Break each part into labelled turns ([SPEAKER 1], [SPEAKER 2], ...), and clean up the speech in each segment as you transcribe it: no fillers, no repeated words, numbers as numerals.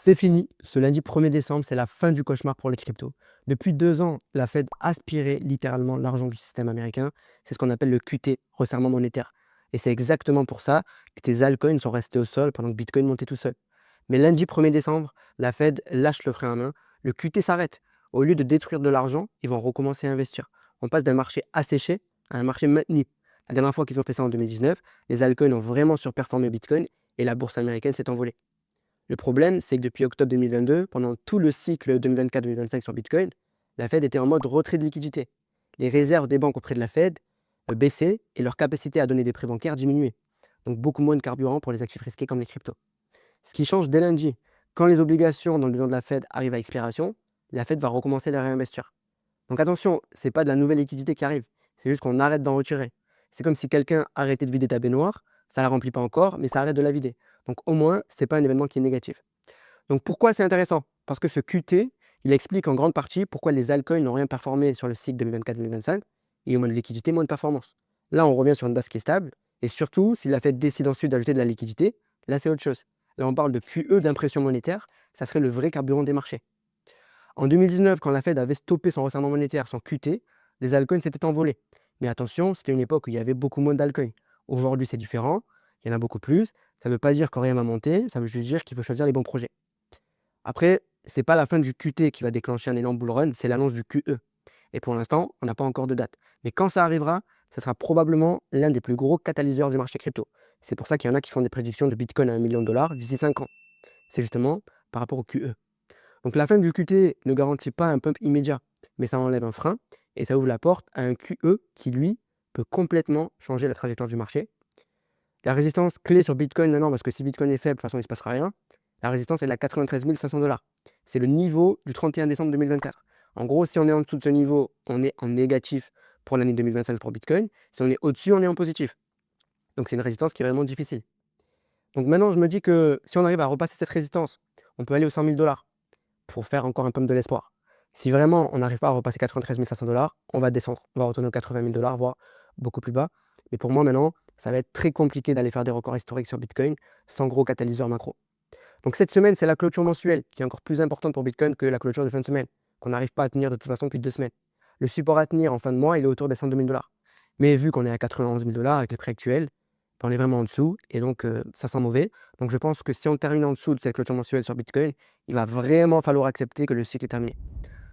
[SPEAKER 1] C'est fini, ce lundi 1er décembre, c'est la fin du cauchemar pour les cryptos. Depuis 2 ans, la Fed aspirait littéralement l'argent du système américain. C'est ce qu'on appelle le QT, resserrement monétaire. Et c'est exactement pour ça que tes altcoins sont restés au sol pendant que Bitcoin montait tout seul. Mais lundi 1er décembre, la Fed lâche le frein à main, le QT s'arrête. Au lieu de détruire de l'argent, ils vont recommencer à investir. On passe d'un marché asséché à un marché maintenu. La dernière fois qu'ils ont fait ça en 2019, les altcoins ont vraiment surperformé Bitcoin et la bourse américaine s'est envolée. Le problème, c'est que depuis octobre 2022, pendant tout le cycle 2024-2025 sur Bitcoin, la Fed était en mode retrait de liquidité. Les réserves des banques auprès de la Fed baissaient et leur capacité à donner des prêts bancaires diminuait. Donc beaucoup moins de carburant pour les actifs risqués comme les cryptos. Ce qui change dès lundi, quand les obligations dans le bilan de la Fed arrivent à expiration, la Fed va recommencer à les réinvestir. Donc attention, ce n'est pas de la nouvelle liquidité qui arrive, c'est juste qu'on arrête d'en retirer. C'est comme si quelqu'un arrêtait de vider ta baignoire, ça ne la remplit pas encore, mais ça arrête de la vider. Donc au moins, ce n'est pas un événement qui est négatif. Donc pourquoi c'est intéressant? Parce que ce QT, il explique en grande partie pourquoi les altcoins n'ont rien performé sur le cycle 2024-2025 et au moins de liquidité, moins de performance. Là, on revient sur une base qui est stable et surtout, si la Fed décide ensuite d'ajouter de la liquidité, là, c'est autre chose. Là, on parle de QE, d'impression monétaire, ça serait le vrai carburant des marchés. En 2019, quand la Fed avait stoppé son resserrement monétaire, son QT, les altcoins s'étaient envolés. Mais attention, c'était une époque où il y avait beaucoup moins d'altcoins. Aujourd'hui, c'est différent, il y en a beaucoup plus. Ça ne veut pas dire que rien va monter, ça veut juste dire qu'il faut choisir les bons projets. Après, c'est pas la fin du QT qui va déclencher un énorme bull run, c'est l'annonce du QE. Et pour l'instant, on n'a pas encore de date. Mais quand ça arrivera, ce sera probablement l'un des plus gros catalyseurs du marché crypto. C'est pour ça qu'il y en a qui font des prédictions de Bitcoin à 1 million de dollars d'ici 5 ans. C'est justement par rapport au QE. Donc la fin du QT ne garantit pas un pump immédiat, mais ça enlève un frein et ça ouvre la porte à un QE qui, lui, peut complètement changer la trajectoire du marché. La résistance clé sur Bitcoin maintenant, parce que si Bitcoin est faible, de toute façon, il ne se passera rien, la résistance est de la 93 500 dollars. C'est le niveau du 31 décembre 2024. En gros, si on est en dessous de ce niveau, on est en négatif pour l'année 2025 pour Bitcoin. Si on est au-dessus, on est en positif. Donc c'est une résistance qui est vraiment difficile. Donc maintenant, je me dis que si on arrive à repasser cette résistance, on peut aller aux 100 000 dollars pour faire encore un pump de l'espoir. Si vraiment on n'arrive pas à repasser 93 500 dollars, on va descendre. On va retourner aux 80 000 dollars, voire beaucoup plus bas. Mais pour moi, maintenant, ça va être très compliqué d'aller faire des records historiques sur Bitcoin sans gros catalyseur macro. Donc cette semaine, c'est la clôture mensuelle qui est encore plus importante pour Bitcoin que la clôture de fin de semaine, qu'on n'arrive pas à tenir de toute façon depuis 2 semaines. Le support à tenir en fin de mois, il est autour des 102 000 dollars. Mais vu qu'on est à 91 000 dollars avec les prix actuels, on est vraiment en dessous et donc ça sent mauvais. Donc je pense que si on termine en dessous de cette clôture mensuelle sur Bitcoin, il va vraiment falloir accepter que le cycle est terminé.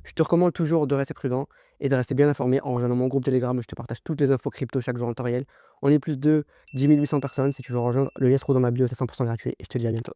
[SPEAKER 1] Je te recommande toujours de rester prudent et de rester bien informé en rejoignant mon groupe Telegram où je te partage toutes les infos crypto chaque jour en temps réel. On est plus de 10 800 personnes. Si tu veux rejoindre, le lien se trouve dans ma bio, c'est 100% gratuit et je te dis à bientôt.